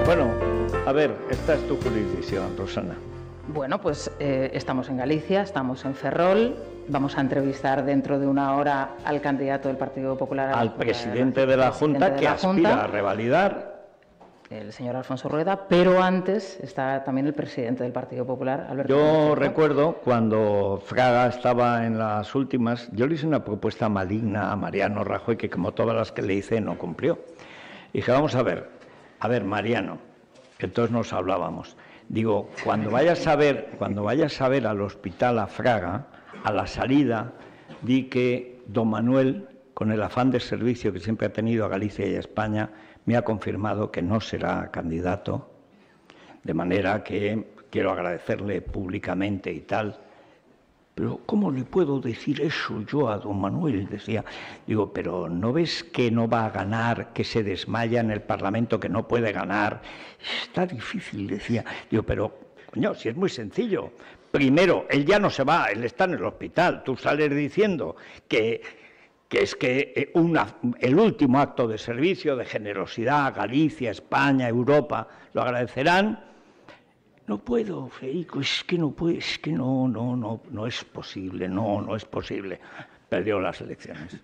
Bueno, a ver, esta es tu jurisdicción, Rosana. Bueno, pues estamos en Galicia, estamos en Ferrol. Vamos a entrevistar dentro de una hora al candidato del Partido Popular. Al presidente de la Junta, que aspira a revalidar. El señor Alfonso Rueda, pero antes está también el presidente del Partido Popular, Alberto Núñez Feijóo. Yo recuerdo cuando Fraga estaba en las últimas, yo le hice una propuesta maligna a Mariano Rajoy, que como todas las que le hice no cumplió. Dije, vamos a ver Mariano, que entonces nos hablábamos. Digo, cuando vayas a ver al hospital a Fraga, a la salida, di que don Manuel, con el afán de servicio que siempre ha tenido a Galicia y a España, me ha confirmado que no será candidato, de manera que quiero agradecerle públicamente y tal. Pero ¿cómo le puedo decir eso yo a don Manuel? Decía, digo, pero ¿no ves que no va a ganar, que se desmaya en el Parlamento, que no puede ganar? Está difícil, decía. Digo, pero, coño, si es muy sencillo. Primero, él ya no se va, él está en el hospital. Tú sales diciendo que es que el último acto de servicio, de generosidad, Galicia, España, Europa, lo agradecerán. No puedo, Feijóo, es que no puede, es que no es posible, no es posible. Perdió las elecciones.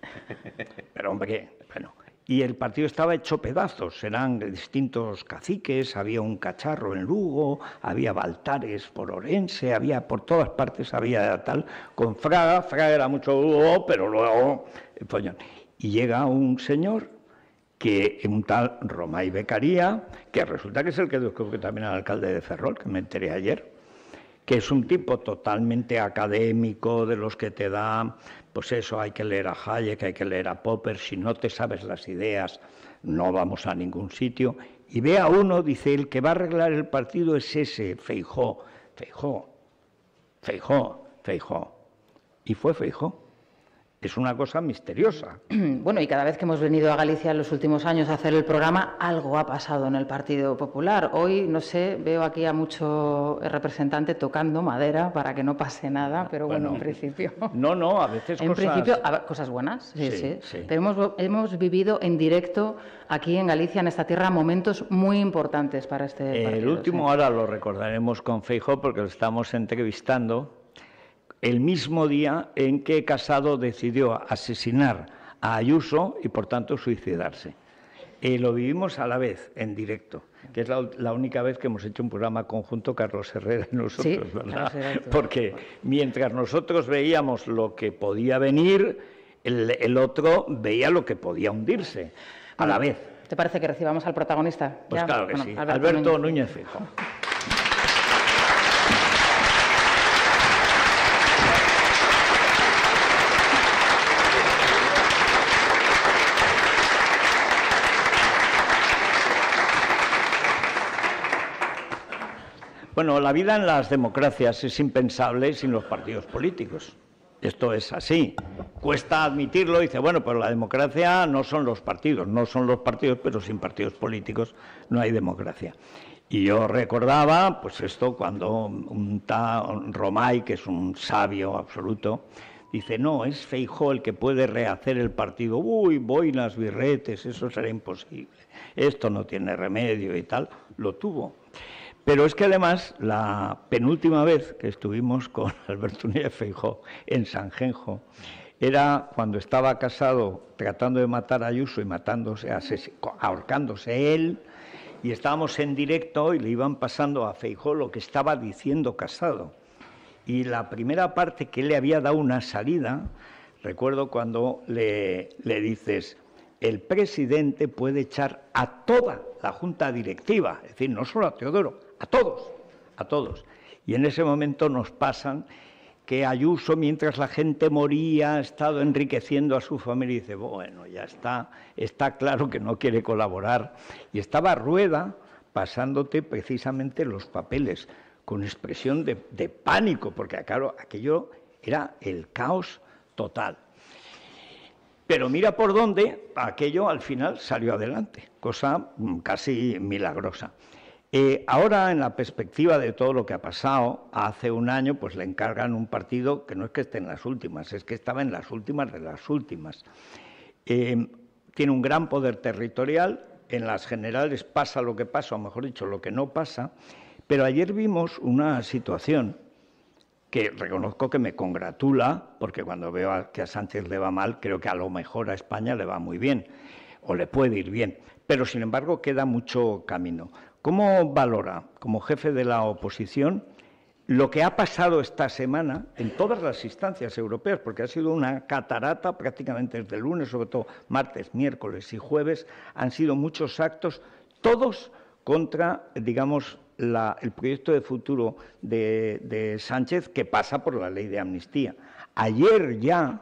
Pero hombre, bueno. Y el partido estaba hecho pedazos, eran distintos caciques, había un cacharro en Lugo, había Baltares por Orense, había por todas partes, había tal, con Fraga era mucho, pero luego, follón. Y llega un señor, un tal Romay Beccaria, que resulta que es el que descubrió también al alcalde de Ferrol, que me enteré ayer, que es un tipo totalmente académico, de los que te da, pues eso, hay que leer a Hayek, hay que leer a Popper, si no te sabes las ideas no vamos a ningún sitio, y ve a uno, dice, el que va a arreglar el partido es ese, Feijóo, y fue Feijóo. Es una cosa misteriosa. Bueno, y cada vez que hemos venido a Galicia en los últimos años a hacer el programa, algo ha pasado en el Partido Popular. Hoy, no sé, veo aquí a mucho representante tocando madera para que no pase nada, pero bueno, en principio... No, a veces en cosas... principio, cosas buenas, sí. Pero hemos vivido en directo aquí en Galicia, en esta tierra, momentos muy importantes para este partido. El último ahora lo recordaremos con Feijóo porque lo estamos entrevistando. El mismo día en que Casado decidió asesinar a Ayuso y, por tanto, suicidarse. Lo vivimos a la vez, en directo, que es la única vez que hemos hecho un programa conjunto, Carlos Herrera y nosotros, sí, ¿verdad? Porque mientras nosotros veíamos lo que podía venir, el otro veía lo que podía hundirse, a la vez. ¿Te parece que recibamos al protagonista? Pues ¿ya? Claro que sí, Alberto Núñez Feijóo. Bueno, la vida en las democracias es impensable sin los partidos políticos. Esto es así. Cuesta admitirlo, dice, bueno, pero la democracia no son los partidos, pero sin partidos políticos no hay democracia. Y yo recordaba, pues esto, cuando un tal Romay, que es un sabio absoluto, dice, no, es Feijóo el que puede rehacer el partido. Uy, boinas, birretes, eso será imposible. Esto no tiene remedio y tal. Lo tuvo. Pero es que además, la penúltima vez que estuvimos con Alberto Núñez Feijóo en Sanjenjo, era cuando estaba Casado tratando de matar a Ayuso y ahorcándose él, y estábamos en directo y le iban pasando a Feijóo lo que estaba diciendo Casado. Y la primera parte que le había dado una salida, recuerdo cuando le dices, el presidente puede echar a toda la junta directiva, es decir, no solo a Teodoro, a todos. Y en ese momento nos pasan que Ayuso, mientras la gente moría, ha estado enriqueciendo a su familia y dice, bueno, ya está claro que no quiere colaborar. Y estaba Rueda pasándote precisamente los papeles con expresión de pánico, porque claro, aquello era el caos total. Pero mira por dónde aquello al final salió adelante, cosa casi milagrosa. Ahora, en la perspectiva de todo lo que ha pasado, hace un año pues le encargan un partido que no es que esté en las últimas, es que estaba en las últimas de las últimas. Tiene un gran poder territorial, en las generales pasa lo que pasa, o mejor dicho, lo que no pasa, pero ayer vimos una situación que reconozco que me congratula, porque cuando veo que a Sánchez le va mal, creo que a lo mejor a España le va muy bien, o le puede ir bien, pero sin embargo queda mucho camino. ¿Cómo valora, como jefe de la oposición, lo que ha pasado esta semana en todas las instancias europeas? Porque ha sido una catarata prácticamente desde el lunes, sobre todo martes, miércoles y jueves, han sido muchos actos, todos contra, digamos, el proyecto de futuro de Sánchez, que pasa por la ley de amnistía. Ayer ya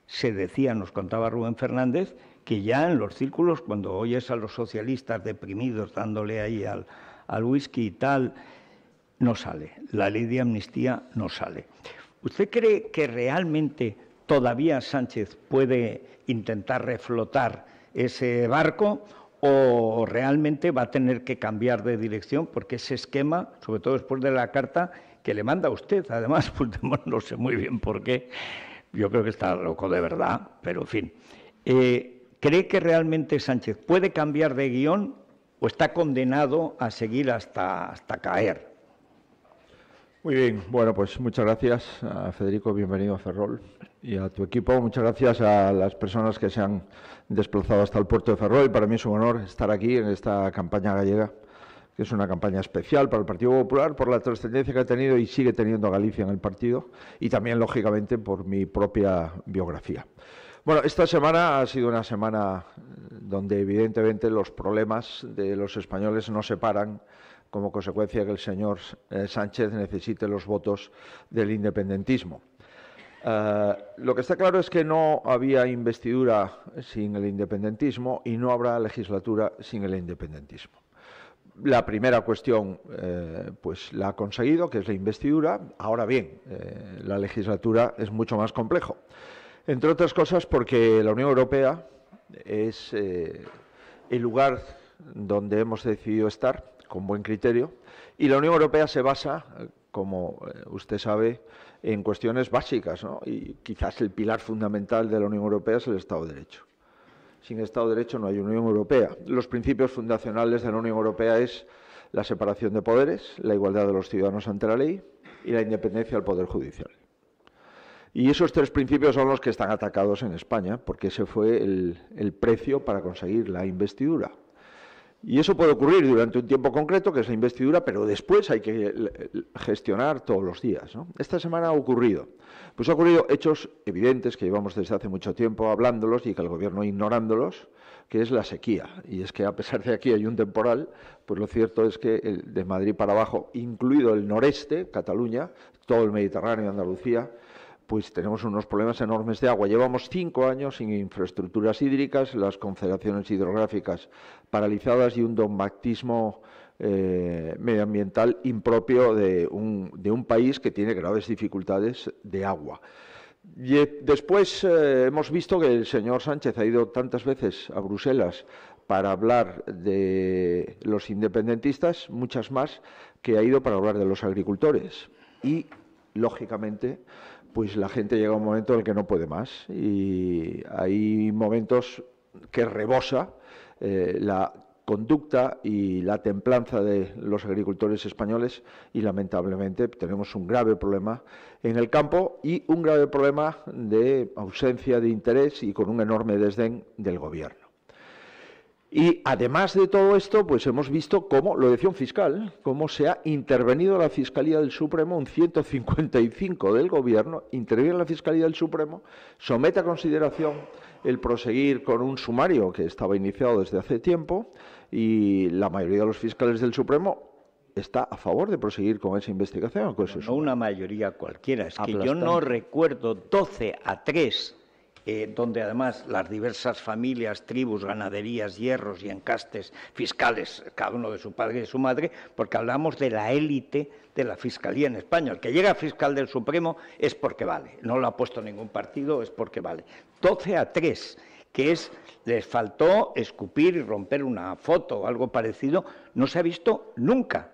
se decía, nos contaba Rubén Fernández, que ya en los círculos, cuando oyes a los socialistas deprimidos dándole ahí al whisky y tal, no sale. La ley de amnistía no sale. ¿Usted cree que realmente todavía Sánchez puede intentar reflotar ese barco o realmente va a tener que cambiar de dirección? Porque ese esquema, sobre todo después de la carta que le manda a usted, además, Puigdemont, no sé muy bien por qué, yo creo que está loco de verdad, pero en fin. ¿Cree que realmente Sánchez puede cambiar de guión o está condenado a seguir hasta caer? Muy bien, bueno, pues muchas gracias a Federico, bienvenido a Ferrol, y a tu equipo. Muchas gracias a las personas que se han desplazado hasta el puerto de Ferrol. Para mí es un honor estar aquí en esta campaña gallega, que es una campaña especial para el Partido Popular por la trascendencia que ha tenido y sigue teniendo Galicia en el partido, y también, lógicamente, por mi propia biografía. Bueno, esta semana ha sido una semana donde, evidentemente, los problemas de los españoles no se paran como consecuencia de que el señor Sánchez necesite los votos del independentismo. Lo que está claro es que no había investidura sin el independentismo y no habrá legislatura sin el independentismo. La primera cuestión pues la ha conseguido, que es la investidura. Ahora bien, la legislatura es mucho más complejo. Entre otras cosas porque la Unión Europea es el lugar donde hemos decidido estar con buen criterio, y la Unión Europea se basa, como usted sabe, en cuestiones básicas, ¿no? Y quizás el pilar fundamental de la Unión Europea es el Estado de Derecho. Sin Estado de Derecho no hay Unión Europea. Los principios fundacionales de la Unión Europea es la separación de poderes, la igualdad de los ciudadanos ante la ley y la independencia del Poder Judicial. Y esos tres principios son los que están atacados en España, porque ese fue el precio para conseguir la investidura. Y eso puede ocurrir durante un tiempo concreto, que es la investidura, pero después hay que gestionar todos los días, ¿no? Esta semana ha ocurrido. Pues ha ocurrido hechos evidentes que llevamos desde hace mucho tiempo hablándolos y que el Gobierno ignorándolos, que es la sequía. Y es que a pesar de que aquí hay un temporal, pues lo cierto es que de Madrid para abajo, incluido el noreste, Cataluña, todo el Mediterráneo, Andalucía, pues tenemos unos problemas enormes de agua. Llevamos 5 años sin infraestructuras hídricas, las confederaciones hidrográficas paralizadas y un dogmatismo medioambiental impropio de un país que tiene graves dificultades de agua. Y después hemos visto que el señor Sánchez ha ido tantas veces a Bruselas para hablar de los independentistas, muchas más que ha ido para hablar de los agricultores. Y, lógicamente, pues la gente llega a un momento en el que no puede más, y hay momentos que rebosa la conducta y la templanza de los agricultores españoles, y lamentablemente tenemos un grave problema en el campo y un grave problema de ausencia de interés y con un enorme desdén del Gobierno. Y además de todo esto, pues hemos visto cómo, lo decía un fiscal, cómo se ha intervenido la Fiscalía del Supremo, un 155 del Gobierno, interviene la Fiscalía del Supremo, somete a consideración el proseguir con un sumario que estaba iniciado desde hace tiempo, y la mayoría de los fiscales del Supremo está a favor de proseguir con esa investigación. No una mayoría cualquiera, es que yo no recuerdo 12-3, donde además las diversas familias, tribus, ganaderías, hierros y encastes fiscales, cada uno de su padre y de su madre, porque hablamos de la élite de la Fiscalía en España. El que llega fiscal del Supremo es porque vale, no lo ha puesto ningún partido, es porque vale. 12-3, que es, les faltó escupir y romper una foto o algo parecido, no se ha visto nunca.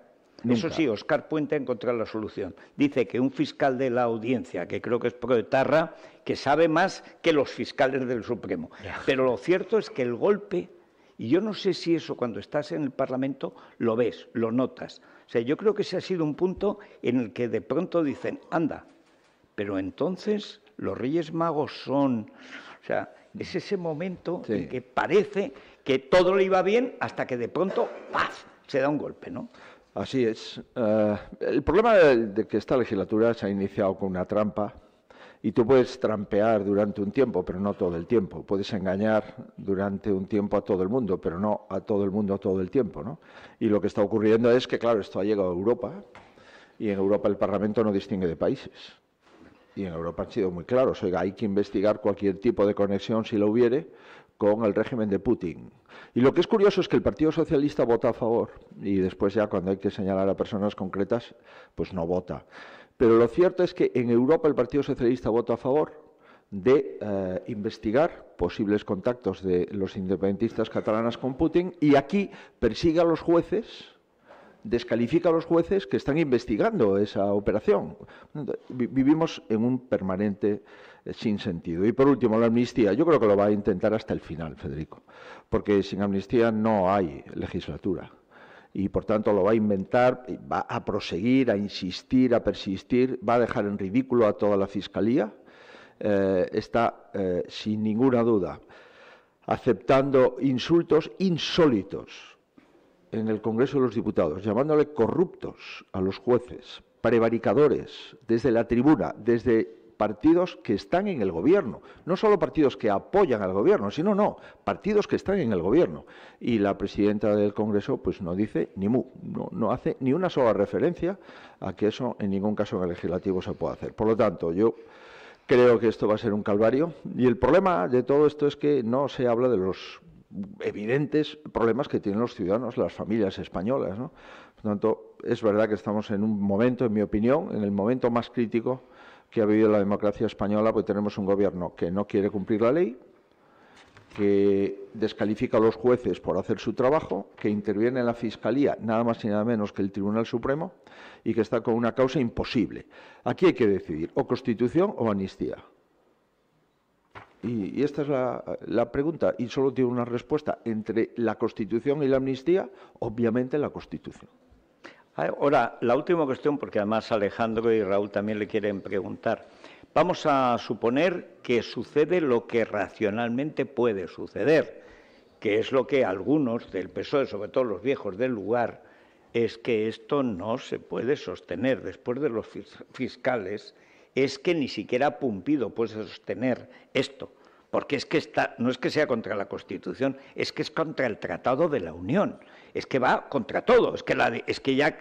Eso sí, Óscar Puente ha encontrado la solución. Dice que un fiscal de la Audiencia, que creo que es proetarra, que sabe más que los fiscales del Supremo. Pero lo cierto es que el golpe Y yo no sé si eso cuando estás en el Parlamento lo ves, lo notas. O sea, yo creo que ese ha sido un punto en el que de pronto dicen, anda, pero entonces los Reyes Magos son... O sea, es ese momento en que parece que todo le iba bien hasta que de pronto, ¡paz!, se da un golpe, ¿no? Así es. El problema de que esta legislatura se ha iniciado con una trampa, y tú puedes trampear durante un tiempo, pero no todo el tiempo. Puedes engañar durante un tiempo a todo el mundo, pero no a todo el mundo todo el tiempo, ¿no? Y lo que está ocurriendo es que, claro, esto ha llegado a Europa, y en Europa el Parlamento no distingue de países. Y en Europa han sido muy claros. Oiga, hay que investigar cualquier tipo de conexión, si lo hubiere, con el régimen de Putin. Y lo que es curioso es que el Partido Socialista vota a favor, y después ya cuando hay que señalar a personas concretas, pues no vota. Pero lo cierto es que en Europa el Partido Socialista vota a favor de investigar posibles contactos de los independentistas catalanes con Putin, y aquí persigue a los jueces, descalifica a los jueces que están investigando esa operación. Vivimos en un permanente sinsentido. Y por último, la amnistía. Yo creo que lo va a intentar hasta el final, Federico, porque sin amnistía no hay legislatura. Y por tanto lo va a inventar, va a proseguir, a insistir, a persistir, va a dejar en ridículo a toda la Fiscalía. Está, sin ninguna duda, aceptando insultos insólitos en el Congreso de los Diputados, llamándole corruptos a los jueces, prevaricadores, desde la tribuna, desde partidos que están en el gobierno, no solo partidos que apoyan al gobierno, sino partidos que están en el gobierno. Y la presidenta del Congreso pues no dice ni mu, no hace ni una sola referencia a que eso en ningún caso en el legislativo se pueda hacer. Por lo tanto, yo creo que esto va a ser un calvario, y el problema de todo esto es que no se habla de los evidentes problemas que tienen los ciudadanos, las familias españolas, ¿no? Por tanto, es verdad que estamos en un momento, en mi opinión, en el momento más crítico que ha vivido la democracia española, porque tenemos un gobierno que no quiere cumplir la ley, que descalifica a los jueces por hacer su trabajo, que interviene en la Fiscalía, nada más y nada menos que el Tribunal Supremo, y que está con una causa imposible. Aquí hay que decidir, o Constitución o amnistía. Y esta es la pregunta, y solo tiene una respuesta: entre la Constitución y la amnistía, obviamente la Constitución. Ahora, la última cuestión, porque además Alejandro y Raúl también le quieren preguntar. Vamos a suponer que sucede lo que racionalmente puede suceder, que es lo que algunos del PSOE, sobre todo los viejos del lugar, es que esto no se puede sostener. Después de los fiscales, es que ni siquiera Pumpido puede sostener esto, porque es que no es que sea contra la Constitución, es que es contra el Tratado de la Unión, es que va contra todo, es que ya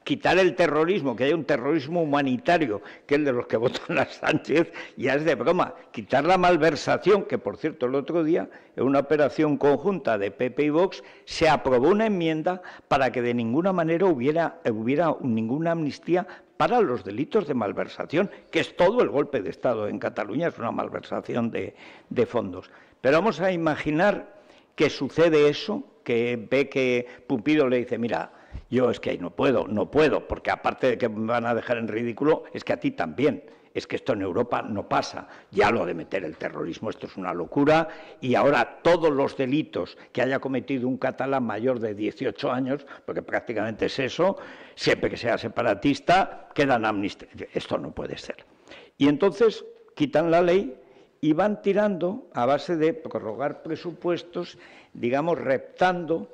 quitar el terrorismo, que haya un terrorismo humanitario, que es el de los que votan a Sánchez, ya es de broma. Quitar la malversación, que por cierto el otro día, en una operación conjunta de PP y Vox, se aprobó una enmienda para que de ninguna manera hubiera ninguna amnistía para los delitos de malversación, que es todo el golpe de Estado en Cataluña, es una malversación de fondos. Pero vamos a imaginar que sucede eso, que ve que Pumpido le dice, mira, yo es que ahí no puedo, porque aparte de que me van a dejar en ridículo, es que a ti también. Es que esto en Europa no pasa. Ya lo de meter el terrorismo, esto es una locura, y ahora todos los delitos que haya cometido un catalán mayor de 18 años, porque prácticamente es eso, siempre que sea separatista, quedan amnistiados. Esto no puede ser. Y entonces quitan la ley y van tirando a base de prorrogar presupuestos, digamos, reptando.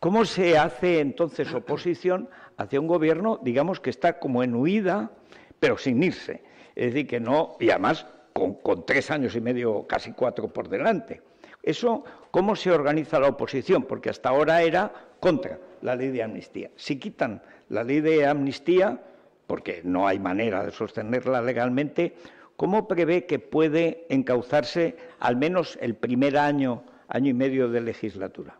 ¿Cómo se hace entonces oposición hacia un gobierno, digamos, que está como en huida, pero sin irse? Es decir, que no, y además con 3 años y medio, casi 4 por delante. Eso, ¿cómo se organiza la oposición? Porque hasta ahora era contra la ley de amnistía. Si quitan la ley de amnistía, porque no hay manera de sostenerla legalmente, ¿cómo prevé que puede encauzarse al menos el primer año y medio de legislatura?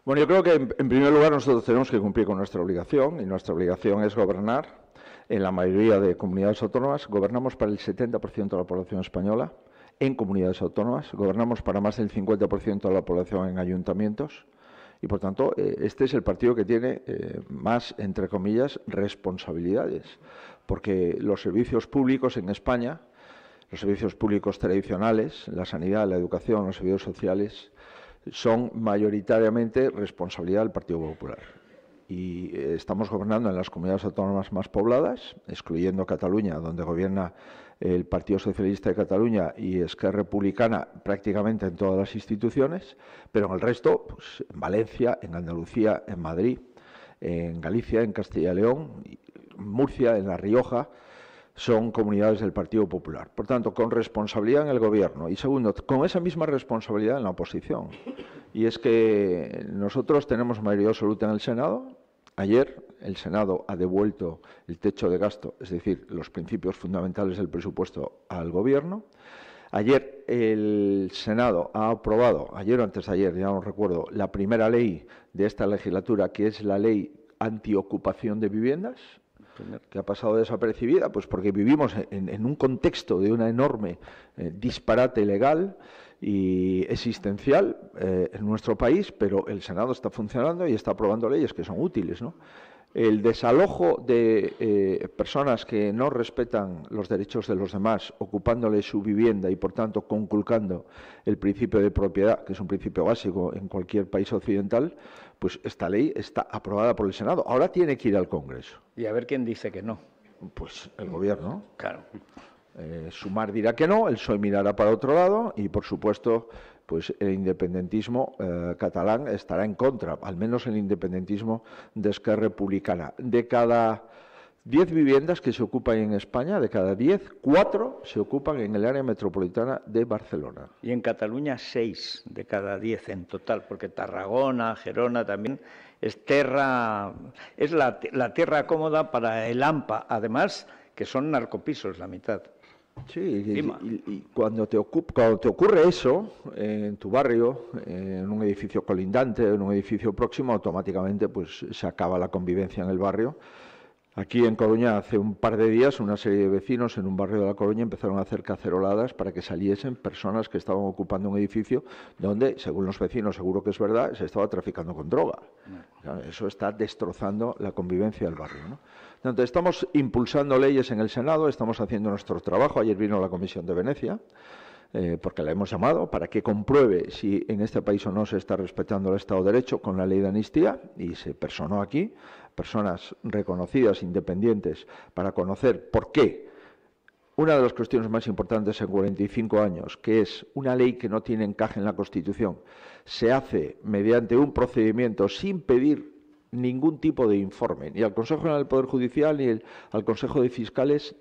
Bueno, yo creo que en primer lugar nosotros tenemos que cumplir con nuestra obligación, y nuestra obligación es gobernar. En la mayoría de comunidades autónomas gobernamos para el 70% de la población española en comunidades autónomas, gobernamos para más del 50% de la población en ayuntamientos, y por tanto este es el partido que tiene más, entre comillas, responsabilidades, porque los servicios públicos en España, los servicios públicos tradicionales, la sanidad, la educación, los servicios sociales, son mayoritariamente responsabilidad del Partido Popular. Y estamos gobernando en las comunidades autónomas más pobladas, excluyendo Cataluña, donde gobierna el Partido Socialista de Cataluña y Esquerra Republicana prácticamente en todas las instituciones, pero en el resto, pues, en Valencia, en Andalucía, en Madrid, en Galicia, en Castilla y León, en Murcia, en La Rioja, son comunidades del Partido Popular. Por tanto, con responsabilidad en el Gobierno y, segundo, con esa misma responsabilidad en la oposición. Y es que nosotros tenemos mayoría absoluta en el Senado. Ayer el Senado ha devuelto el techo de gasto, es decir, los principios fundamentales del presupuesto al Gobierno. Ayer el Senado ha aprobado, ayer o antes de ayer, ya no recuerdo, la primera ley de esta legislatura, que es la ley antiocupación de viviendas, que ha pasado desapercibida, pues porque vivimos en un contexto de una enorme disparate legal y existencial en nuestro país, pero el Senado está funcionando y está aprobando leyes que son útiles, ¿no? El desalojo de personas que no respetan los derechos de los demás, ocupándole su vivienda y, por tanto, conculcando el principio de propiedad, que es un principio básico en cualquier país occidental, pues esta ley está aprobada por el Senado. Ahora tiene que ir al Congreso. Y a ver quién dice que no. Pues el Gobierno. Claro. Sumar dirá que no, el PSOE mirará para otro lado y, por supuesto, pues el independentismo catalán estará en contra, al menos el independentismo de Esquerra Republicana. De cada 10 viviendas que se ocupan en España, de cada 10, 4 se ocupan en el área metropolitana de Barcelona. Y en Cataluña 6 de cada 10 en total, porque Tarragona, Gerona también es la tierra cómoda para el AMPA, además que son narcopisos la mitad. Sí, y cuando te ocurre eso en tu barrio, en un edificio colindante, en un edificio próximo, automáticamente pues se acaba la convivencia en el barrio. Aquí en Coruña hace un par de días una serie de vecinos en un barrio de La Coruña empezaron a hacer caceroladas para que saliesen personas que estaban ocupando un edificio donde, según los vecinos, seguro que es verdad, se estaba traficando con droga. Claro, eso está destrozando la convivencia del barrio, ¿no? Entonces, estamos impulsando leyes en el Senado, estamos haciendo nuestro trabajo. Ayer vino la Comisión de Venecia, porque la hemos llamado para que compruebe si en este país o no se está respetando el Estado de Derecho con la ley de amnistía, y se personó aquí personas reconocidas, independientes, para conocer por qué una de las cuestiones más importantes en 45 años, que es una ley que no tiene encaje en la Constitución, se hace mediante un procedimiento sin pedir ningún tipo de informe, ni al Consejo General del Poder Judicial, ni al Consejo de Fiscales,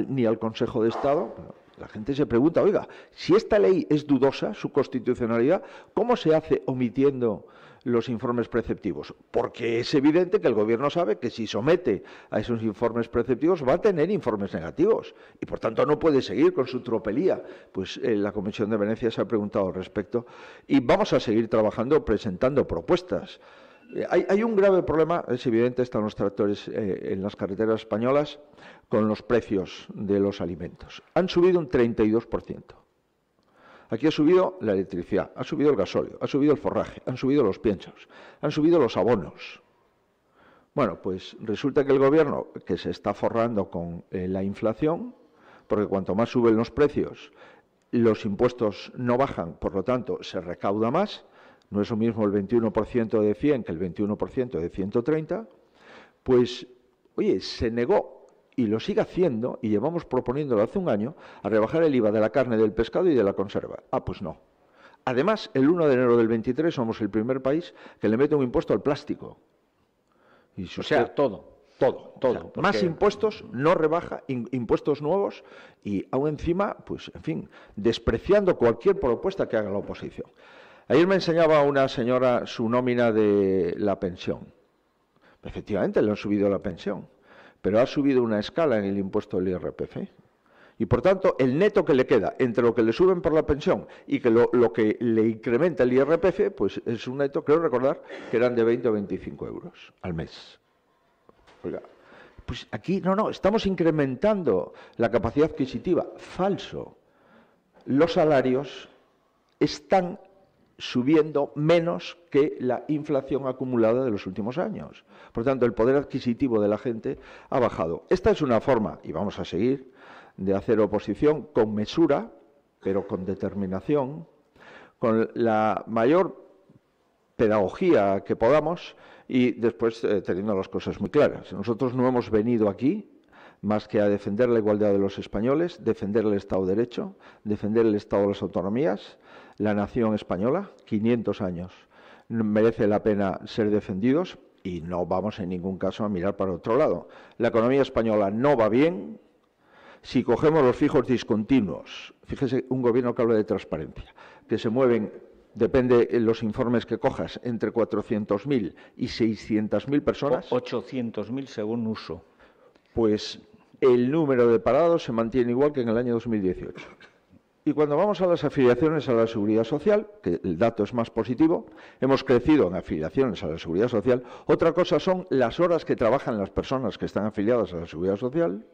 ni al Consejo de Estado. La gente se pregunta, oiga, si esta ley es dudosa, su constitucionalidad, ¿cómo se hace omitiendo los informes preceptivos? Porque es evidente que el Gobierno sabe que si somete a esos informes preceptivos va a tener informes negativos y por tanto no puede seguir con su tropelía. Pues la Comisión de Venecia se ha preguntado al respecto y vamos a seguir trabajando, presentando propuestas. Hay un grave problema, es evidente, están los tractores en las carreteras españolas con los precios de los alimentos. Han subido un 32%. Aquí ha subido la electricidad, ha subido el gasóleo, ha subido el forraje, han subido los piensos, han subido los abonos. Bueno, pues resulta que el Gobierno, que se está forrando con la inflación, porque cuanto más suben los precios, los impuestos no bajan, por lo tanto, se recauda más. No es lo mismo el 21% de 100 que el 21% de 130, pues, oye, se negó, y lo sigue haciendo, y llevamos proponiéndolo hace un año, a rebajar el IVA de la carne, del pescado y de la conserva. Ah, pues no. Además, el 1 de enero del 23 somos el primer país que le mete un impuesto al plástico. Y si todo. Todo. O sea, más impuestos, no rebaja, impuestos nuevos y aún encima, pues, en fin, despreciando cualquier propuesta que haga la oposición. Ayer me enseñaba una señora su nómina de la pensión. Efectivamente, le han subido la pensión, pero ha subido una escala en el impuesto del IRPF. Y, por tanto, el neto que le queda entre lo que le suben por la pensión y que lo que le incrementa el IRPF, pues es un neto, creo recordar, que eran de 20 o 25 euros al mes. Oiga, pues aquí no, estamos incrementando la capacidad adquisitiva. Falso. Los salarios están subiendo menos que la inflación acumulada de los últimos años. Por tanto, el poder adquisitivo de la gente ha bajado. Esta es una forma, y vamos a seguir, de hacer oposición con mesura, pero con determinación, con la mayor pedagogía que podamos y después teniendo las cosas muy claras. Nosotros no hemos venido aquí más que a defender la igualdad de los españoles, defender el Estado de Derecho, defender el Estado de las autonomías, la nación española, 500 años. Merece la pena ser defendidos y no vamos en ningún caso a mirar para otro lado. La economía española no va bien. Si cogemos los fijos discontinuos, fíjese, un gobierno que habla de transparencia, que se mueven, depende de los informes que cojas, entre 400.000 y 600.000 personas. 800.000 según uso. Pues el número de parados se mantiene igual que en el año 2018. Y cuando vamos a las afiliaciones a la Seguridad Social, que el dato es más positivo, hemos crecido en afiliaciones a la Seguridad Social. Otra cosa son las horas que trabajan las personas que están afiliadas a la Seguridad Social.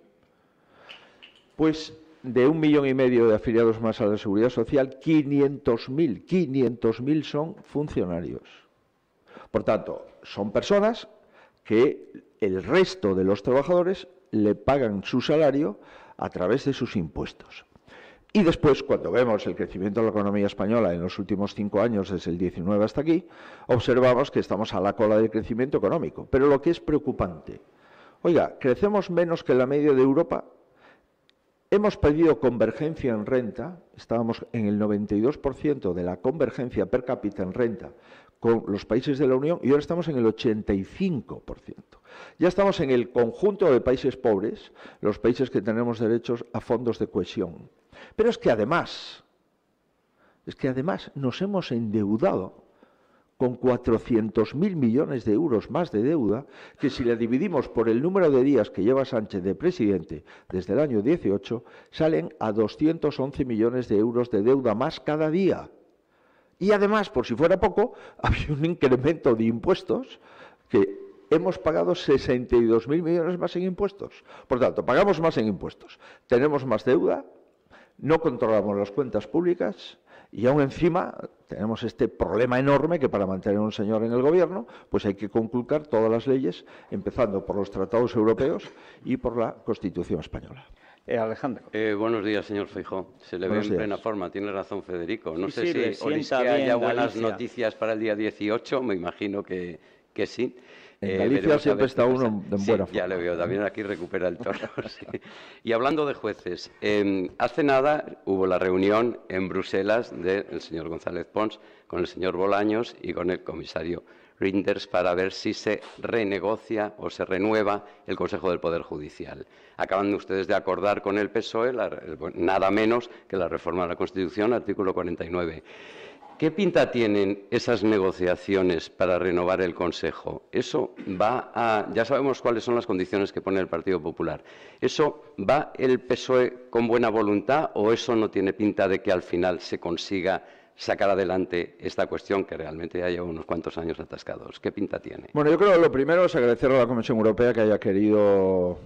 Pues de 1,5 millones de afiliados más a la Seguridad Social, 500.000 son funcionarios. Por tanto, son personas que el resto de los trabajadores le pagan su salario a través de sus impuestos. Y después, cuando vemos el crecimiento de la economía española en los últimos 5 años, desde el 19 hasta aquí, observamos que estamos a la cola del crecimiento económico. Pero lo que es preocupante, oiga, crecemos menos que la media de Europa. Hemos pedido convergencia en renta, estábamos en el 92% de la convergencia per cápita en renta con los países de la Unión y ahora estamos en el 85%. Ya estamos en el conjunto de países pobres, los países que tenemos derechos a fondos de cohesión. Pero es que además nos hemos endeudado con 400.000 millones de euros más de deuda, que si la dividimos por el número de días que lleva Sánchez de presidente desde el año 18, salen a 211 millones de euros de deuda más cada día. Y además, por si fuera poco, había un incremento de impuestos que hemos pagado 62.000 millones más en impuestos. Por tanto, pagamos más en impuestos, tenemos más deuda, no controlamos las cuentas públicas y aún encima tenemos este problema enorme que para mantener a un señor en el gobierno pues hay que conculcar todas las leyes, empezando por los tratados europeos y por la Constitución española. Alejandro. Buenos días, señor Feijóo. Se le ve en plena forma, tiene razón Federico. No sé si oís que haya haya buenas noticias para el día 18, me imagino que sí. En Galicia siempre está uno en buena forma. Ya le veo, también aquí recupera el tono. Sí. Y hablando de jueces, hace nada hubo la reunión en Bruselas del señor González Pons con el señor Bolaños y con el comisario Reynders para ver si se renegocia o se renueva el Consejo del Poder Judicial. Acaban ustedes de acordar con el PSOE nada menos que la reforma de la Constitución, artículo 49. ¿Qué pinta tienen esas negociaciones para renovar el Consejo? Eso va a... Ya sabemos cuáles son las condiciones que pone el Partido Popular. ¿Eso va el PSOE con buena voluntad o eso no tiene pinta de que al final se consiga sacar adelante esta cuestión que realmente ya lleva unos cuantos años atascados? ¿Qué pinta tiene? Bueno, yo creo que lo primero es agradecerle a la Comisión Europea que haya querido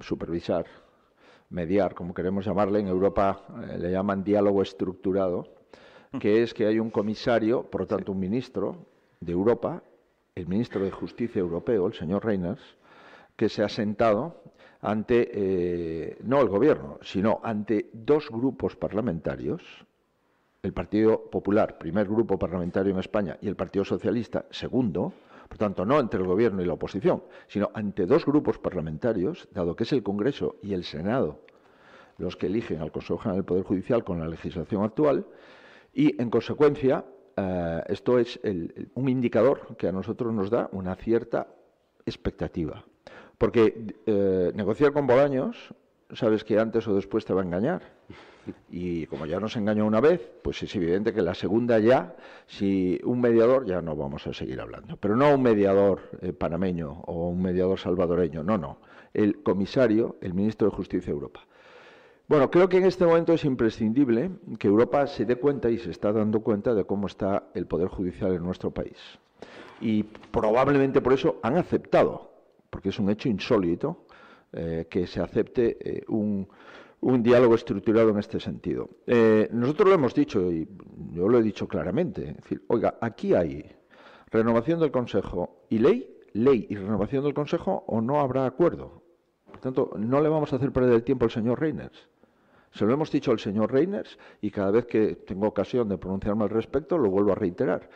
supervisar, mediar, como queremos llamarle. En Europa le llaman diálogo estructurado, que es que hay un comisario, por lo tanto un ministro de Europa, el ministro de Justicia europeo, el señor Reynders, que se ha sentado ante, no el gobierno, sino ante 2 grupos parlamentarios, el Partido Popular, primer grupo parlamentario en España, y el Partido Socialista, segundo, por tanto no entre el gobierno y la oposición, sino ante 2 grupos parlamentarios, dado que es el Congreso y el Senado los que eligen al Consejo General del Poder Judicial con la legislación actual. Y, en consecuencia, esto es un indicador que a nosotros nos da una cierta expectativa. Porque negociar con Bolaños, sabes que antes o después te va a engañar. Y como ya nos engañó una vez, pues es evidente que la segunda ya, si un mediador, ya no vamos a seguir hablando. Pero no un mediador panameño o un mediador salvadoreño, no. El comisario, el ministro de Justicia de Europa. Bueno, creo que en este momento es imprescindible que Europa se dé cuenta y se está dando cuenta de cómo está el Poder Judicial en nuestro país. Y probablemente por eso han aceptado, porque es un hecho insólito, que se acepte un diálogo estructurado en este sentido. Nosotros lo hemos dicho, y yo lo he dicho claramente, es decir, oiga, aquí hay renovación del Consejo y ley y renovación del Consejo o no habrá acuerdo. Por tanto, no le vamos a hacer perder el tiempo al señor Reynders. Se lo hemos dicho al señor Reynders y cada vez que tengo ocasión de pronunciarme al respecto lo vuelvo a reiterar.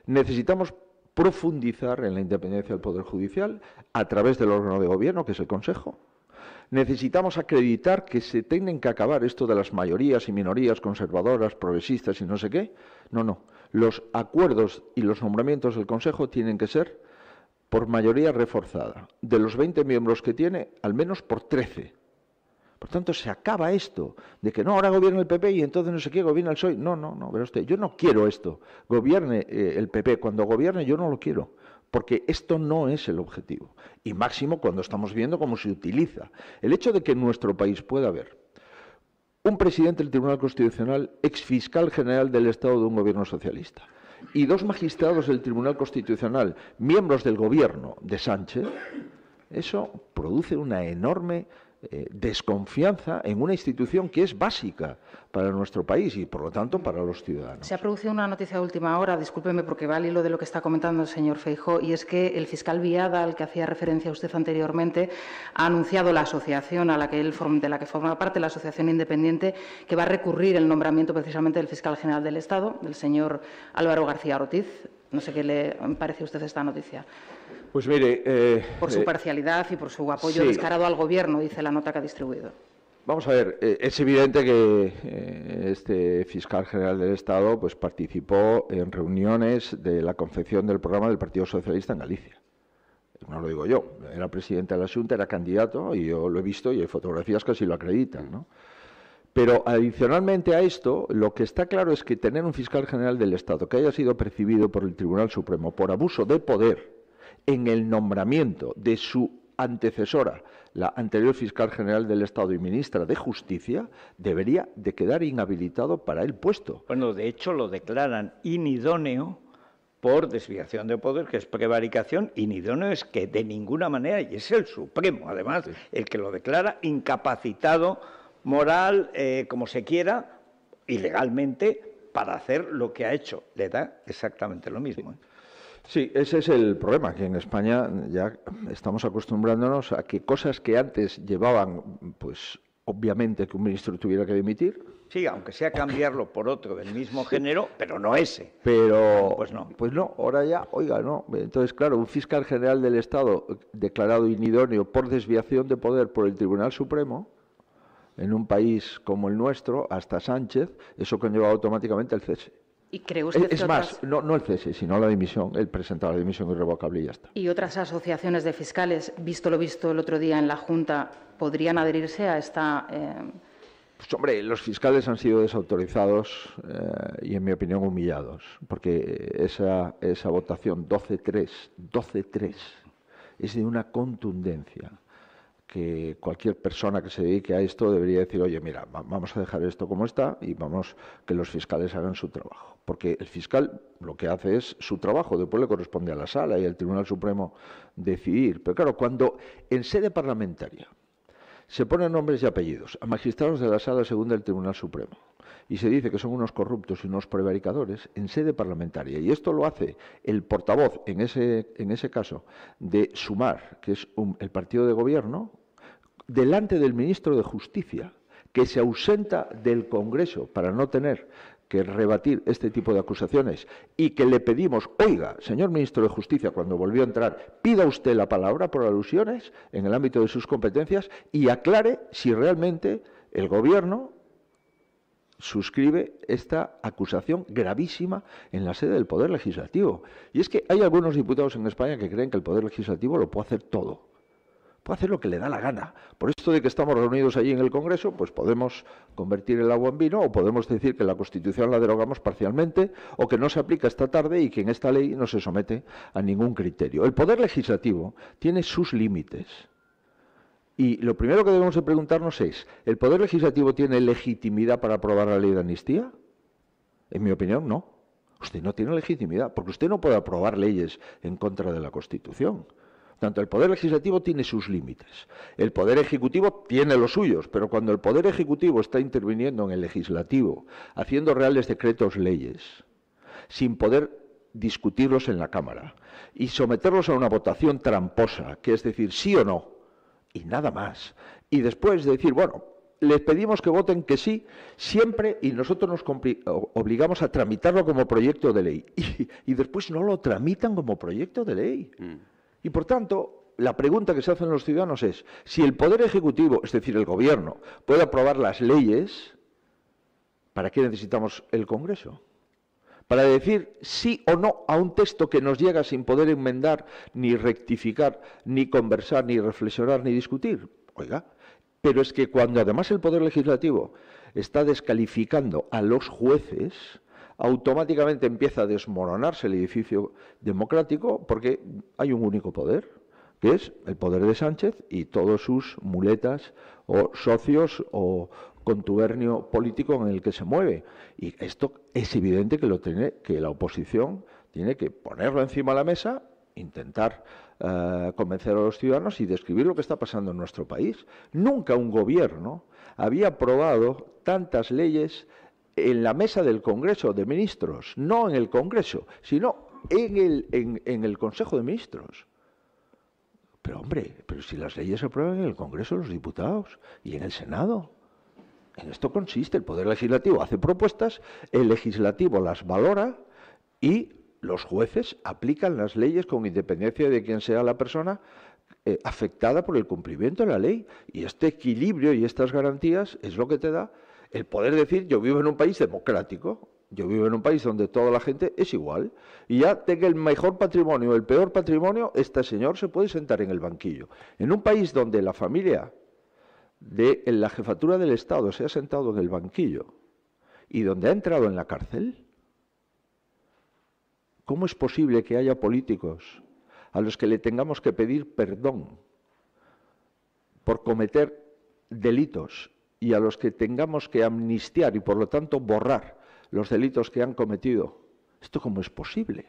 Necesitamos profundizar en la independencia del Poder Judicial a través del órgano de gobierno, que es el Consejo. Necesitamos acreditar que se tienen que acabar esto de las mayorías y minorías conservadoras, progresistas y no sé qué. No. Los acuerdos y los nombramientos del Consejo tienen que ser por mayoría reforzada. De los 20 miembros que tiene, al menos por 13. Por tanto, se acaba esto de que no, ahora gobierna el PP y entonces no sé qué, gobierna el PSOE. No, verá usted, yo no quiero esto. Gobierne el PP. Cuando gobierne yo no lo quiero. Porque esto no es el objetivo. Y máximo cuando estamos viendo cómo se utiliza. El hecho de que en nuestro país pueda haber un presidente del Tribunal Constitucional, exfiscal general del Estado de un gobierno socialista, y 2 magistrados del Tribunal Constitucional, miembros del gobierno de Sánchez, eso produce una enorme desconfianza en una institución que es básica para nuestro país y, por lo tanto, para los ciudadanos. Se ha producido una noticia de última hora, discúlpeme porque va al hilo de lo que está comentando el señor Feijóo, y es que el fiscal Viada, al que hacía referencia usted anteriormente, ha anunciado la asociación de la que forma parte, la Asociación Independiente, que va a recurrir el nombramiento precisamente del fiscal general del Estado, del señor Álvaro García Ortiz. No sé qué le parece a usted esta noticia. Pues mire... por su parcialidad y por su apoyo descarado al Gobierno, dice la nota que ha distribuido. Vamos a ver, es evidente que este fiscal general del Estado pues participó en reuniones de la confección del programa del Partido Socialista en Galicia. No lo digo yo, era presidente de la Xunta, era candidato y yo lo he visto y hay fotografías que así lo acreditan, ¿no? Pero adicionalmente a esto, lo que está claro es que tener un fiscal general del Estado que haya sido percibido por el Tribunal Supremo por abuso de poder en el nombramiento de su antecesora, la anterior fiscal general del Estado y ministra de Justicia, debería de quedar inhabilitado para el puesto. Bueno, de hecho lo declaran inidóneo por desviación de poder, que es prevaricación. Inidóneo es que de ninguna manera, y es el Supremo además, el que lo declara incapacitado moral, como se quiera, ilegalmente, para hacer lo que ha hecho. Le da exactamente lo mismo. Sí, ese es el problema, que en España ya estamos acostumbrándonos a que cosas que antes llevaban, pues obviamente que un ministro tuviera que dimitir. Sí, aunque sea cambiarlo por otro del mismo género, pero no ese. Pero, pues no, ahora ya, oiga, no. Entonces, claro, un fiscal general del Estado declarado inidóneo por desviación de poder por el Tribunal Supremo, en un país como el nuestro, hasta Sánchez, eso conlleva automáticamente el cese. ¿Y cree usted es más, no el cese, sino la dimisión. Él presenta la dimisión irrevocable y ya está. ¿Y otras asociaciones de fiscales, visto lo visto el otro día en la Junta, podrían adherirse a esta...? Pues hombre, los fiscales han sido desautorizados y, en mi opinión, humillados, porque esa votación 12-3, es de una contundencia que cualquier persona que se dedique a esto debería decir, oye, mira, vamos a dejar esto como está y vamos que los fiscales hagan su trabajo. Porque el fiscal lo que hace es su trabajo, después le corresponde a la Sala y al Tribunal Supremo decidir. Pero claro, cuando en sede parlamentaria se ponen nombres y apellidos a magistrados de la Sala Segunda del Tribunal Supremo y se dice que son unos corruptos y unos prevaricadores en sede parlamentaria, y esto lo hace el portavoz, en ese caso, de Sumar, que es el partido de gobierno, delante del ministro de Justicia, que se ausenta del Congreso para no tener que rebatir este tipo de acusaciones, y que le pedimos, oiga, señor ministro de Justicia, cuando volvió a entrar, pida usted la palabra por alusiones en el ámbito de sus competencias y aclare si realmente el Gobierno suscribe esta acusación gravísima en la sede del Poder Legislativo. Y es que hay algunos diputados en España que creen que el Poder Legislativo lo puede hacer todo. Puede hacer lo que le da la gana. Por esto de que estamos reunidos allí en el Congreso, pues podemos convertir el agua en vino, o podemos decir que la Constitución la derogamos parcialmente, o que no se aplica esta tarde y que en esta ley no se somete a ningún criterio. El Poder Legislativo tiene sus límites. Y lo primero que debemos de preguntarnos es, ¿el Poder Legislativo tiene legitimidad para aprobar la ley de amnistía? En mi opinión, no. Usted no tiene legitimidad, porque usted no puede aprobar leyes en contra de la Constitución. Tanto el Poder Legislativo tiene sus límites. El Poder Ejecutivo tiene los suyos, pero cuando el Poder Ejecutivo está interviniendo en el Legislativo, haciendo reales decretos leyes, sin poder discutirlos en la Cámara, y someterlos a una votación tramposa, que es decir, sí o no, y nada más, y después de decir, bueno, les pedimos que voten que sí siempre y nosotros nos obligamos a tramitarlo como proyecto de ley. Y después no lo tramitan como proyecto de ley. Y por tanto, la pregunta que se hacen los ciudadanos es, si el Poder Ejecutivo, es decir, el Gobierno, puede aprobar las leyes, ¿para qué necesitamos el Congreso? Para decir sí o no a un texto que nos llega sin poder enmendar, ni rectificar, ni conversar, ni reflexionar, ni discutir. Oiga, pero es que cuando además el Poder Legislativo está descalificando a los jueces, automáticamente empieza a desmoronarse el edificio democrático porque hay un único poder, que es el poder de Sánchez y todos sus muletas o socios o contubernio político en el que se mueve. Y esto es evidente que la oposición tiene que ponerlo encima de la mesa, intentar convencer a los ciudadanos y describir lo que está pasando en nuestro país. Nunca un gobierno había aprobado tantas leyes en la mesa del Congreso de Ministros, no en el Congreso, sino en el Consejo de Ministros. Pero hombre, pero si las leyes se aprueban en el Congreso de los Diputados y en el Senado. En esto consiste, el Poder Legislativo hace propuestas, el Legislativo las valora y los jueces aplican las leyes con independencia de quién sea la persona afectada por el cumplimiento de la ley. Y este equilibrio y estas garantías es lo que te da el poder decir, yo vivo en un país democrático, yo vivo en un país donde toda la gente es igual, y ya tenga el mejor patrimonio o el peor patrimonio, este señor se puede sentar en el banquillo. En un país donde la familia en la jefatura del Estado se ha sentado en el banquillo y donde ha entrado en la cárcel, ¿cómo es posible que haya políticos a los que le tengamos que pedir perdón por cometer delitos y a los que tengamos que amnistiar y por lo tanto borrar los delitos que han cometido? ¿Esto cómo es posible?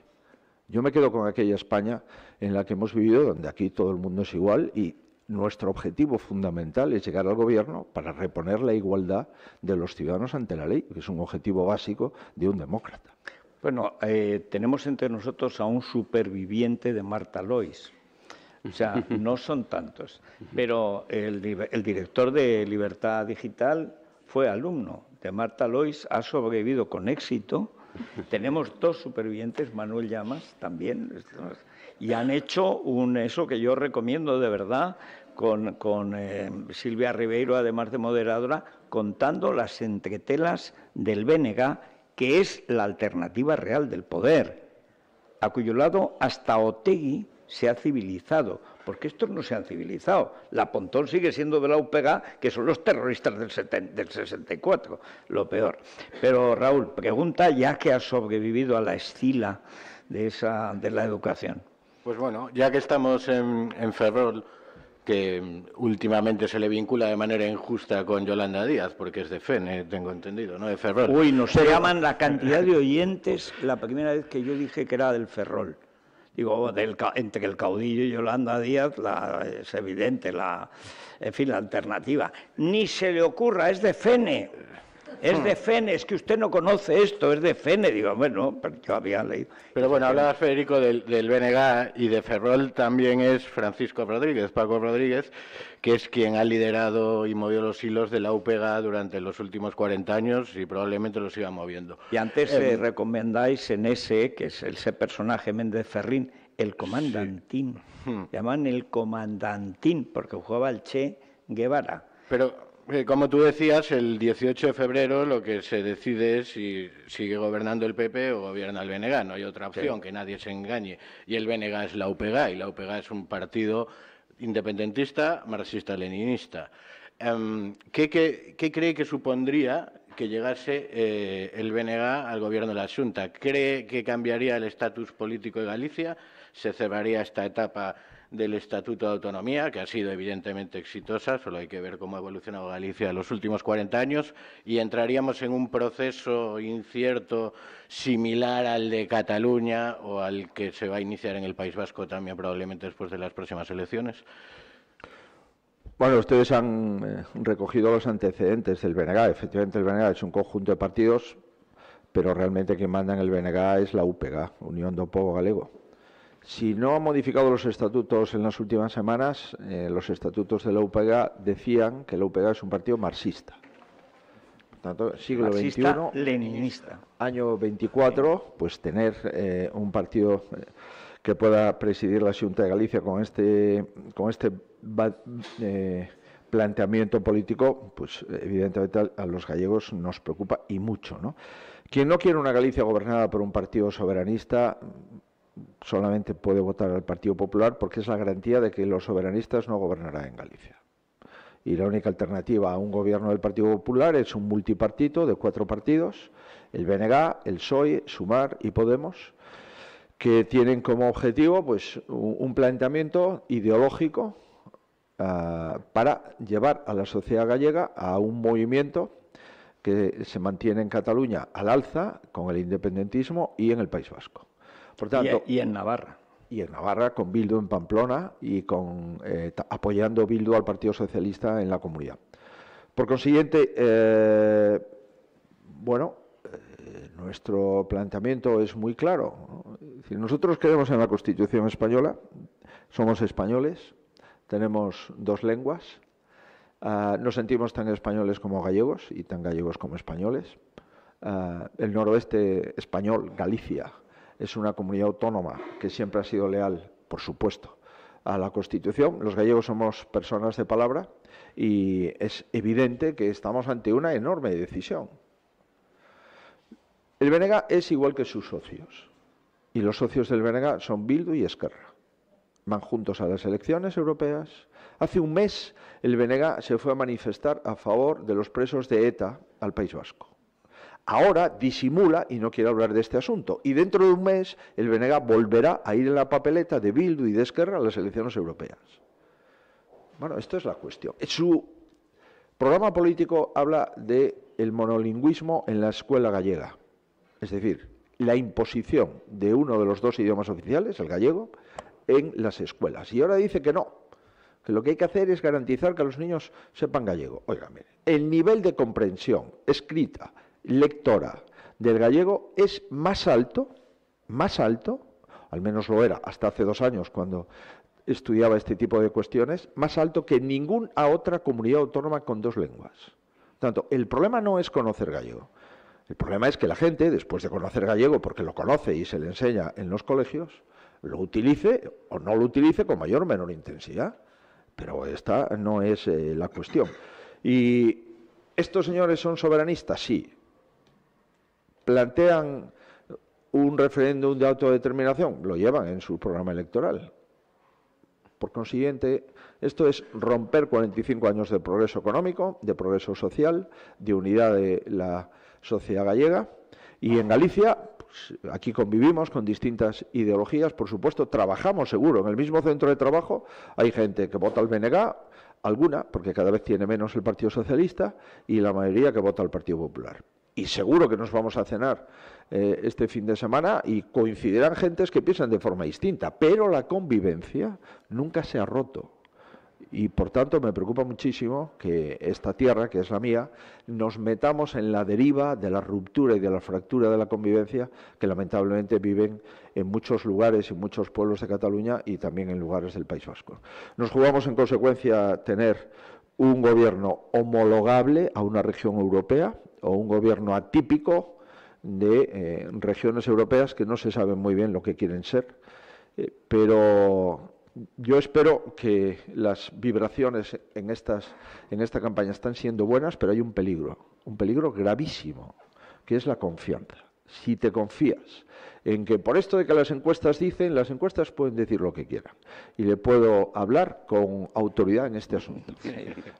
Yo me quedo con aquella España en la que hemos vivido, donde aquí todo el mundo es igual y nuestro objetivo fundamental es llegar al gobierno para reponer la igualdad de los ciudadanos ante la ley, que es un objetivo básico de un demócrata. Bueno, tenemos entre nosotros a un superviviente de Marta Lois. O sea, no son tantos. Pero el director de Libertad Digital fue alumno de Marta Lois, ha sobrevivido con éxito. Tenemos dos supervivientes, Manuel Llamas también, y han hecho eso que yo recomiendo de verdad, con Silvia Ribeiro, además de moderadora, contando las entretelas del BNG, que es la alternativa real del poder, a cuyo lado hasta Otegi se ha civilizado, porque estos no se han civilizado. La Pontón sigue siendo de la UPG, que son los terroristas del 64, lo peor. Pero Raúl, pregunta ya que has sobrevivido a la escila de la educación. Pues bueno, ya que estamos en Ferrol, que últimamente se le vincula de manera injusta con Yolanda Díaz, porque es de FEN, tengo entendido, ¿no? De Ferrol. Uy, nos llaman la cantidad de oyentes la primera vez que yo dije que era del Ferrol. Digo, entre el caudillo y Yolanda Díaz, es evidente, la alternativa. Ni se le ocurra, es de FENE. Es de FENE, es que usted no conoce esto, es de FENE. Digo, bueno, pero yo había leído. Pero bueno, hablaba Federico del BNG y de Ferrol también es Francisco Rodríguez, Paco Rodríguez, que es quien ha liderado y movió los hilos de la UPG durante los últimos 40 años y probablemente los siga moviendo. Y antes recomendáis en ese, que es ese personaje Méndez Ferrín, el comandantín. Sí. Llaman el comandantín, porque jugaba el Che Guevara. Pero como tú decías, el 18 de febrero lo que se decide es si sigue gobernando el PP o gobierna el BNG. No hay otra opción, sí, que nadie se engañe. Y el BNG es la UPG, y la UPG es un partido independentista, marxista-leninista. ¿Qué cree que supondría que llegase el BNG al gobierno de la Xunta? ¿Cree que cambiaría el estatus político de Galicia? ¿Se cerraría esta etapa del Estatuto de Autonomía, que ha sido evidentemente exitosa, solo hay que ver cómo ha evolucionado Galicia en los últimos 40 años, y entraríamos en un proceso incierto similar al de Cataluña o al que se va a iniciar en el País Vasco también probablemente después de las próximas elecciones? Bueno, ustedes han recogido los antecedentes del BNG. Efectivamente, el BNG es un conjunto de partidos, pero realmente quien manda en el BNG es la UPG, Unión do Pobo Galego. Si no han modificado los estatutos en las últimas semanas, los estatutos de la UPyD decían que la UPyD es un partido marxista. Por tanto, siglo XXI, leninista. Año 24, pues tener un partido que pueda presidir la Xunta de Galicia con este planteamiento político, pues evidentemente a los gallegos nos preocupa y mucho, ¿no? Quien no quiere una Galicia gobernada por un partido soberanista solamente puede votar al Partido Popular, porque es la garantía de que los soberanistas no gobernarán en Galicia. Y la única alternativa a un gobierno del Partido Popular es un multipartito de 4 partidos, el BNG, el PSOE, Sumar y Podemos, que tienen como objetivo pues un planteamiento ideológico para llevar a la sociedad gallega a un movimiento que se mantiene en Cataluña al alza con el independentismo y en el País Vasco. Por tanto, y en Navarra. Y en Navarra, con Bildu en Pamplona y apoyando Bildu al Partido Socialista en la comunidad. Por consiguiente, nuestro planteamiento es muy claro, ¿no? Es decir, nosotros creemos en la Constitución española, somos españoles, tenemos 2 lenguas, nos sentimos tan españoles como gallegos y tan gallegos como españoles. El noroeste español, Galicia, es una comunidad autónoma que siempre ha sido leal, por supuesto, a la Constitución. Los gallegos somos personas de palabra y es evidente que estamos ante una enorme decisión. El BNG es igual que sus socios y los socios del BNG son Bildu y Esquerra. Van juntos a las elecciones europeas. Hace un mes el BNG se fue a manifestar a favor de los presos de ETA al País Vasco. Ahora disimula y no quiere hablar de este asunto. Y dentro de un mes el BNG volverá a ir en la papeleta de Bildu y de Esquerra a las elecciones europeas. Bueno, esto es la cuestión. Su programa político habla del monolingüismo en la escuela gallega. Es decir, la imposición de uno de los 2 idiomas oficiales, el gallego, en las escuelas. Y ahora dice que no, que lo que hay que hacer es garantizar que los niños sepan gallego. Oiga, mire, el nivel de comprensión escrita, lectora del gallego es más alto, al menos lo era hasta hace 2 años cuando estudiaba este tipo de cuestiones, más alto que en ninguna otra comunidad autónoma con 2 lenguas. Por tanto, el problema no es conocer gallego. El problema es que la gente, después de conocer gallego, porque lo conoce y se le enseña en los colegios, lo utilice o no lo utilice con mayor o menor intensidad. Pero esta no es la cuestión. ¿Y estos señores son soberanistas? Sí. ¿Plantean un referéndum de autodeterminación? Lo llevan en su programa electoral. Por consiguiente, esto es romper 45 años de progreso económico, de progreso social, de unidad de la sociedad gallega. Y en Galicia, pues, aquí convivimos con distintas ideologías, por supuesto, trabajamos seguro. En el mismo centro de trabajo hay gente que vota al BNG, alguna, porque cada vez tiene menos el Partido Socialista, y la mayoría que vota al Partido Popular. Y seguro que nos vamos a cenar este fin de semana y coincidirán gentes que piensan de forma distinta, pero la convivencia nunca se ha roto. Y por tanto me preocupa muchísimo que esta tierra, que es la mía, nos metamos en la deriva de la ruptura y de la fractura de la convivencia que lamentablemente viven en muchos lugares, en muchos pueblos de Cataluña y también en lugares del País Vasco. Nos jugamos en consecuencia tener un gobierno homologable a una región europea o un gobierno atípico de regiones europeas que no se saben muy bien lo que quieren ser, pero yo espero que las vibraciones en esta campaña están siendo buenas, pero hay un peligro gravísimo, que es la confianza. Si te confías en que por esto de que las encuestas dicen, las encuestas pueden decir lo que quieran. Y le puedo hablar con autoridad en este asunto.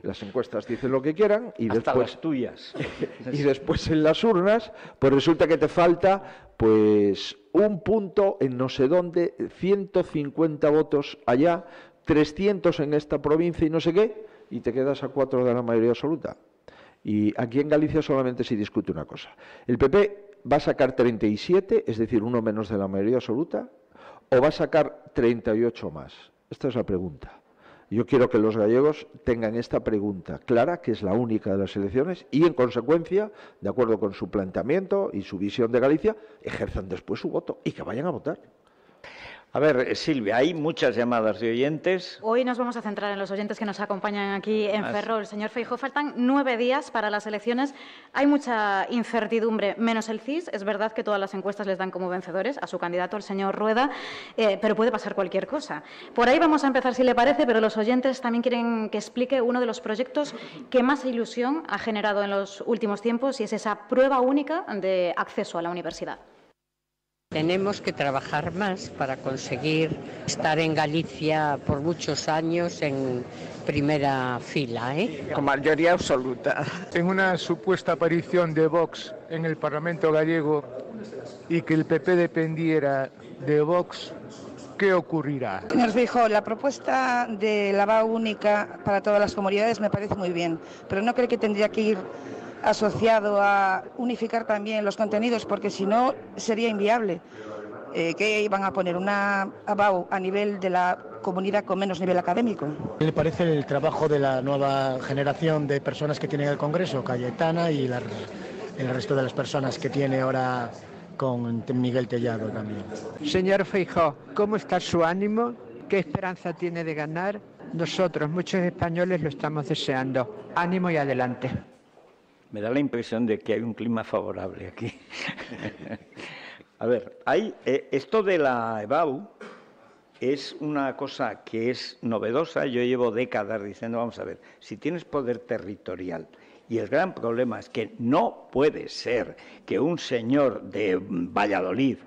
Las encuestas dicen lo que quieran y hasta después las tuyas. Y después en las urnas, pues resulta que te falta pues un punto en no sé dónde, 150 votos allá, 300 en esta provincia y no sé qué, y te quedas a 4 de la mayoría absoluta. Y aquí en Galicia solamente se discute una cosa. El PP va a sacar 37, es decir, uno menos de la mayoría absoluta, o va a sacar 38 más. Esta es la pregunta. Yo quiero que los gallegos tengan esta pregunta clara, que es la única de las elecciones, y en consecuencia, de acuerdo con su planteamiento y su visión de Galicia, ejerzan después su voto y que vayan a votar. A ver, Silvia, hay muchas llamadas de oyentes. Hoy nos vamos a centrar en los oyentes que nos acompañan aquí en Ferrol. Señor Feijóo, faltan 9 días para las elecciones. Hay mucha incertidumbre, menos el CIS. Es verdad que todas las encuestas les dan como vencedores a su candidato, el señor Rueda, pero puede pasar cualquier cosa. Por ahí vamos a empezar, si le parece, pero los oyentes también quieren que explique uno de los proyectos que más ilusión ha generado en los últimos tiempos, y es esa prueba única de acceso a la universidad. Tenemos que trabajar más para conseguir estar en Galicia por muchos años en primera fila, Con mayoría absoluta. En una supuesta aparición de Vox en el Parlamento gallego y que el PP dependiera de Vox, ¿qué ocurrirá? Señor Feijóo, la propuesta de la VAU única para todas las comunidades me parece muy bien, pero ¿no cree que tendría que ir asociado a unificar también los contenidos? Porque si no sería inviable. ¿Qué iban a poner? ¿Una VAU a nivel de la comunidad con menos nivel académico? ¿Qué le parece el trabajo de la nueva generación de personas que tiene el Congreso, Cayetana, y el resto de las personas que tiene ahora con Miguel Tellado también? Señor Feijóo, ¿cómo está su ánimo? ¿Qué esperanza tiene de ganar? Nosotros, muchos españoles, lo estamos deseando. Ánimo y adelante. Me da la impresión de que hay un clima favorable aquí. A ver, esto de la EBAU es una cosa que es novedosa. Yo llevo décadas diciendo, vamos a ver, si tienes poder territorial, y el gran problema es que no puede ser que un señor de Valladolid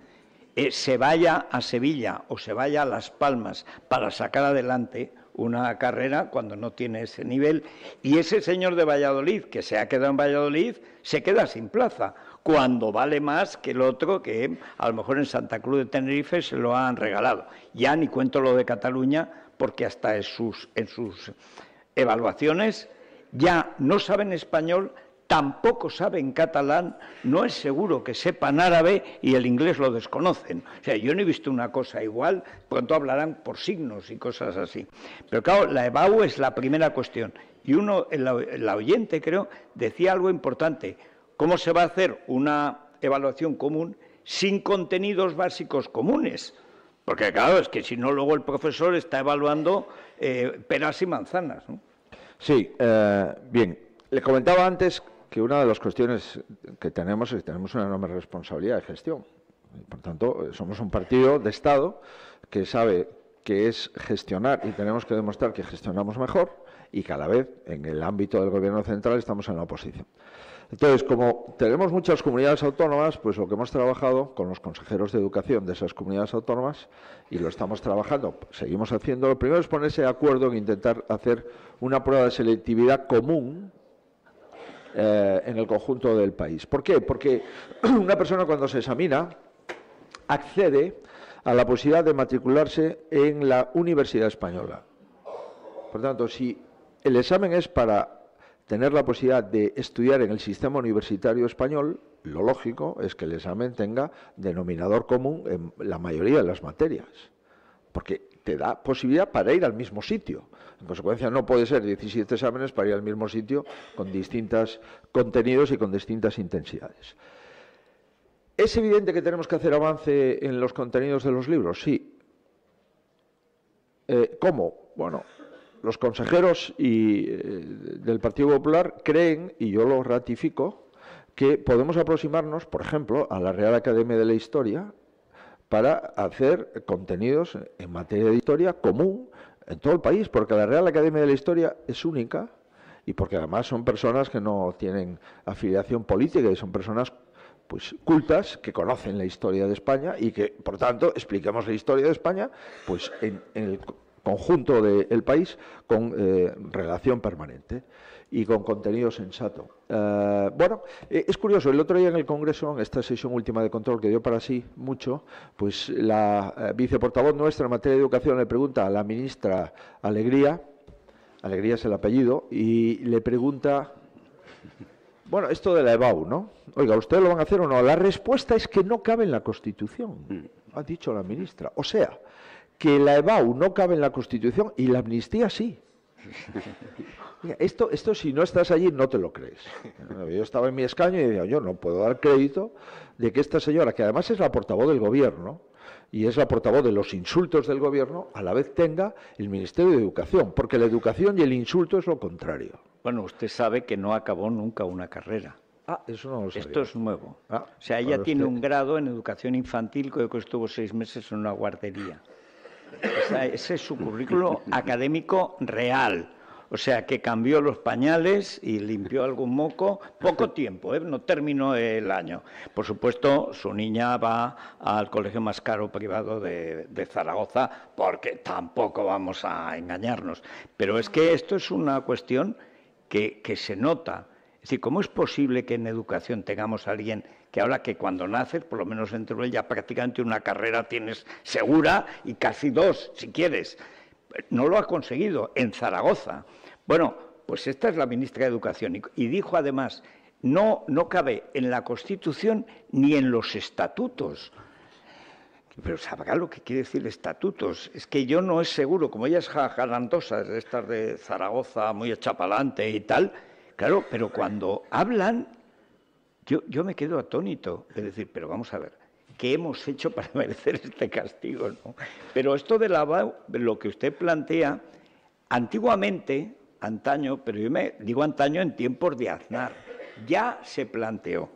se vaya a Sevilla o se vaya a Las Palmas para sacar adelante una carrera cuando no tiene ese nivel, y ese señor de Valladolid que se ha quedado en Valladolid se queda sin plaza, cuando vale más que el otro que a lo mejor en Santa Cruz de Tenerife se lo han regalado. Ya ni cuento lo de Cataluña, porque hasta en sus evaluaciones ya no saben español, tampoco saben catalán, no es seguro que sepan árabe y el inglés lo desconocen. O sea, yo no he visto una cosa igual, pronto hablarán por signos y cosas así. Pero claro, la EBAU es la primera cuestión. Y la oyente, creo, decía algo importante. ¿Cómo se va a hacer una evaluación común sin contenidos básicos comunes? Porque claro, es que si no, luego el profesor está evaluando peras y manzanas, ¿no? Sí, bien. Le comentaba antes que una de las cuestiones que tenemos es que tenemos una enorme responsabilidad de gestión. Por tanto, somos un partido de Estado que sabe que es gestionar, y tenemos que demostrar que gestionamos mejor, y cada vez en el ámbito del Gobierno central estamos en la oposición. Entonces, como tenemos muchas comunidades autónomas, pues lo que hemos trabajado con los consejeros de educación de esas comunidades autónomas, y lo estamos trabajando, seguimos haciendo, lo primero es ponerse de acuerdo en intentar hacer una prueba de selectividad común en el conjunto del país. ¿Por qué? Porque una persona cuando se examina accede a la posibilidad de matricularse en la Universidad Española. Por tanto, si el examen es para tener la posibilidad de estudiar en el sistema universitario español, lo lógico es que el examen tenga denominador común en la mayoría de las materias, porque te da posibilidad para ir al mismo sitio. En consecuencia, no puede ser 17 exámenes para ir al mismo sitio con distintos contenidos y con distintas intensidades. ¿Es evidente que tenemos que hacer avance en los contenidos de los libros? Sí. ¿Cómo? Bueno, los consejeros del Partido Popular creen, y yo lo ratifico, que podemos aproximarnos, por ejemplo, a la Real Academia de la Historia para hacer contenidos en materia de historia común en todo el país, porque la Real Academia de la Historia es única y porque además son personas que no tienen afiliación política y son personas pues cultas que conocen la historia de España y que, por tanto, expliquemos la historia de España pues en el conjunto del país con relación permanente y con contenido sensato. Bueno, es curioso, el otro día en el Congreso, en esta sesión última de control que dio para sí mucho, pues la viceportavoz nuestra en materia de educación le pregunta a la ministra Alegría es el apellido, y le pregunta, bueno, esto de la EBAU, ¿no? Oiga, ¿ustedes lo van a hacer o no? La respuesta es que no cabe en la Constitución, ha dicho la ministra. O sea, que la EBAU no cabe en la Constitución y la amnistía sí. Esto si no estás allí no te lo crees. Yo estaba en mi escaño y decía, yo no puedo dar crédito de que esta señora, que además es la portavoz del Gobierno, y es la portavoz de los insultos del Gobierno, a la vez tenga el Ministerio de Educación, porque la educación y el insulto es lo contrario. Bueno, usted sabe que no acabó nunca una carrera. Ah, eso no lo sabía. Esto es nuevo. Ah, o sea, ella tiene usted... un grado en educación infantil, creo que estuvo 6 meses en una guardería. O sea, ese es su currículo académico real. O sea, que cambió los pañales y limpió algún moco, poco tiempo, no terminó el año. Por supuesto, su niña va al colegio más caro privado de Zaragoza, porque tampoco vamos a engañarnos. Pero es que esto es una cuestión que se nota. Es decir, ¿cómo es posible que en educación tengamos a alguien que ahora que cuando naces, por lo menos en Teruel, ya prácticamente una carrera tienes segura y casi 2, si quieres? No lo ha conseguido en Zaragoza. Bueno, pues esta es la ministra de Educación y dijo además, no cabe en la Constitución ni en los estatutos. Pero sabrá lo que quiere decir estatutos. Es que yo no es seguro, como ella es jarandosa, de estas de Zaragoza, muy echapalante y tal, claro, pero cuando hablan, yo me quedo atónito. Es decir, pero vamos a ver, ¿qué hemos hecho para merecer este castigo, ¿no? Pero esto de lo que usted plantea, antiguamente, antaño, pero yo me digo antaño en tiempos de Aznar, ya se planteó.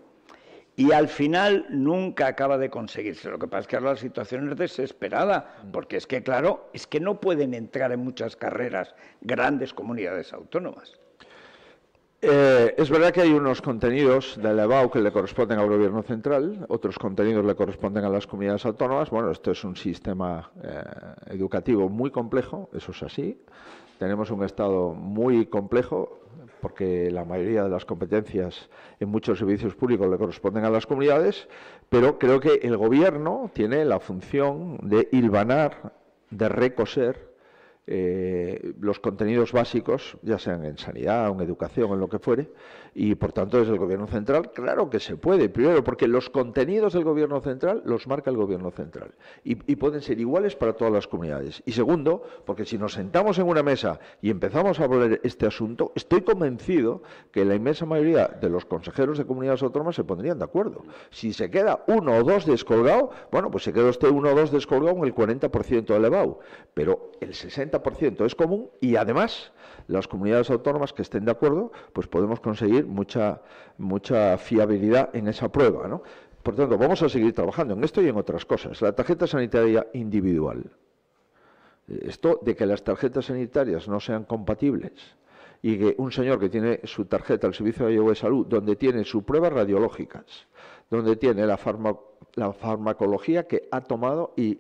Y al final nunca acaba de conseguirse. Lo que pasa es que ahora la situación es desesperada, porque es que, claro, es que no pueden entrar en muchas carreras grandes comunidades autónomas. Es verdad que hay unos contenidos de la EBAU que le corresponden al Gobierno central, otros contenidos le corresponden a las comunidades autónomas. Bueno, esto es un sistema educativo muy complejo, eso es así. Tenemos un Estado muy complejo porque la mayoría de las competencias en muchos servicios públicos le corresponden a las comunidades, pero creo que el Gobierno tiene la función de hilvanar, de recoser los contenidos básicos, ya sean en sanidad, en educación, en lo que fuere, y por tanto desde el Gobierno central, claro que se puede, primero porque los contenidos del Gobierno central los marca el Gobierno central y pueden ser iguales para todas las comunidades, y segundo, porque si nos sentamos en una mesa y empezamos a hablar este asunto, estoy convencido que la inmensa mayoría de los consejeros de comunidades autónomas se pondrían de acuerdo. Si se queda 1 o 2 descolgado, bueno, pues se queda usted 1 o 2 descolgado en el 40% del EBAU, pero el 60% es común y además las comunidades autónomas que estén de acuerdo, pues podemos conseguir mucha fiabilidad en esa prueba, ¿no? Por tanto, vamos a seguir trabajando en esto y en otras cosas. La tarjeta sanitaria individual. Esto de que las tarjetas sanitarias no sean compatibles y que un señor que tiene su tarjeta al Servicio Gallego de Salud, donde tiene sus pruebas radiológicas, donde tiene la farmacología que ha tomado y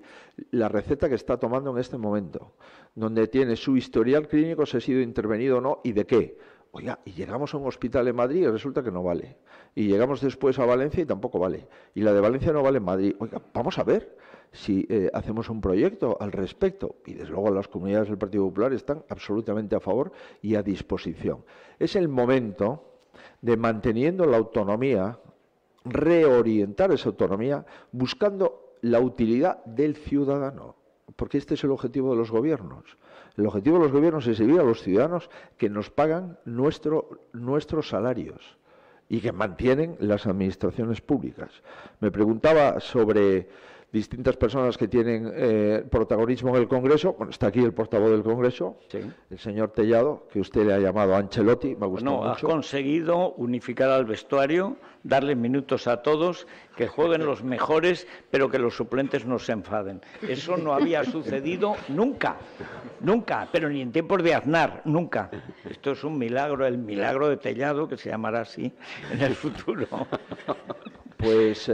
la receta que está tomando en este momento, donde tiene su historial clínico, si ha sido intervenido o no y de qué. Oiga, y llegamos a un hospital en Madrid y resulta que no vale. Y llegamos después a Valencia y tampoco vale. Y la de Valencia no vale en Madrid. Oiga, vamos a ver si hacemos un proyecto al respecto. Y desde luego las comunidades del Partido Popular están absolutamente a favor y a disposición. Es el momento de, manteniendo la autonomía, reorientar esa autonomía buscando la utilidad del ciudadano. Porque este es el objetivo de los gobiernos. El objetivo de los gobiernos es servir a los ciudadanos que nos pagan nuestros salarios y que mantienen las administraciones públicas. Me preguntaba sobre distintas personas que tienen protagonismo en el Congreso. Bueno, está aquí el portavoz del Congreso, sí, el señor Tellado, que usted le ha llamado Ancelotti, me ha gustado mucho. Ha conseguido unificar al vestuario, darle minutos a todos, que jueguen los mejores, pero que los suplentes no se enfaden. Eso no había sucedido nunca, pero ni en tiempos de Aznar, nunca. Esto es un milagro, el milagro de Tellado, que se llamará así en el futuro. Pues, yo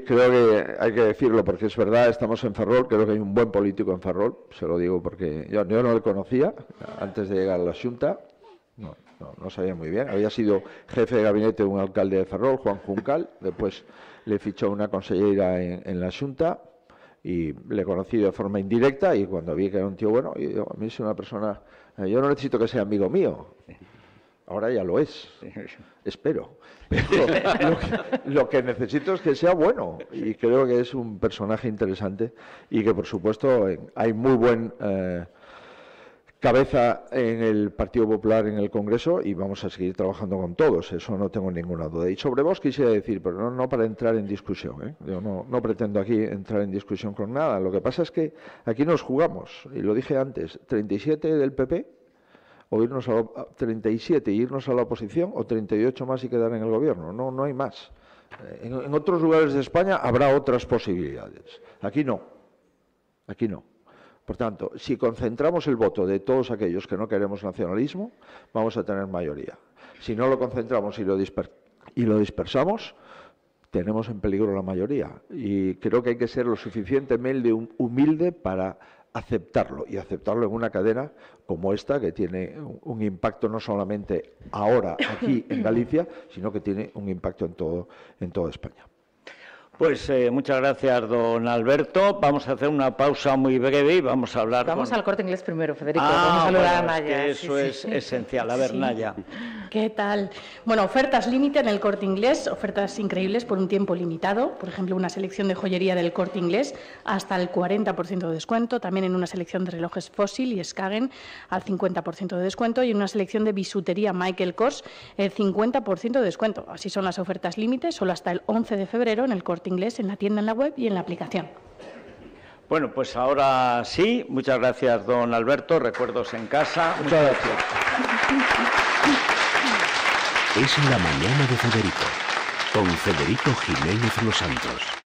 creo que hay que decirlo porque es verdad, estamos en Ferrol, creo que hay un buen político en Ferrol, se lo digo porque yo no le conocía antes de llegar a la Xunta, no sabía muy bien, había sido jefe de gabinete de un alcalde de Ferrol, Juan Juncal, después le fichó una consellera en la Xunta y le conocí de forma indirecta y cuando vi que era un tío bueno, y a mí es una persona, yo no necesito que sea amigo mío. Ahora ya lo es, espero. Pero lo que necesito es que sea bueno y creo que es un personaje interesante y que, por supuesto, hay muy buen cabeza en el Partido Popular en el Congreso y vamos a seguir trabajando con todos, eso no tengo ninguna duda. Y sobre Vox quisiera decir, pero no para entrar en discusión, ¿eh? Yo no pretendo aquí entrar en discusión con nada. Lo que pasa es que aquí nos jugamos, y lo dije antes, 37 del PP, o irnos a 37 y irnos a la oposición, o 38 más y quedar en el gobierno. No hay más. En otros lugares de España habrá otras posibilidades. Aquí no. Aquí no. Por tanto, si concentramos el voto de todos aquellos que no queremos nacionalismo, vamos a tener mayoría. Si no lo concentramos y lo dispersamos, tenemos en peligro la mayoría. Y creo que hay que ser lo suficientemente humilde para aceptarlo, y aceptarlo en una cadena como esta, que tiene un impacto no solamente ahora aquí en Galicia, sino que tiene un impacto en toda España. Pues muchas gracias, don Alberto. Vamos a hacer una pausa muy breve y vamos a hablar Vamos al Corte Inglés primero, Federico. Vamos a saludar a Naya. Es que eso es esencial. A ver, Naya. ¿Qué tal? Bueno, ofertas límite en el Corte Inglés, ofertas increíbles por un tiempo limitado. Por ejemplo, una selección de joyería del Corte Inglés hasta el 40% de descuento. También en una selección de relojes Fossil y Skagen al 50% de descuento. Y en una selección de bisutería Michael Kors el 50% de descuento. Así son las ofertas límite, solo hasta el 11 de febrero en el Corte Inglés, en la tienda, en la web y en la aplicación. Bueno, pues ahora sí. Muchas gracias, don Alberto. Recuerdos en casa. Muchas gracias. Es la mañana de Federico, con Federico Jiménez Los Santos.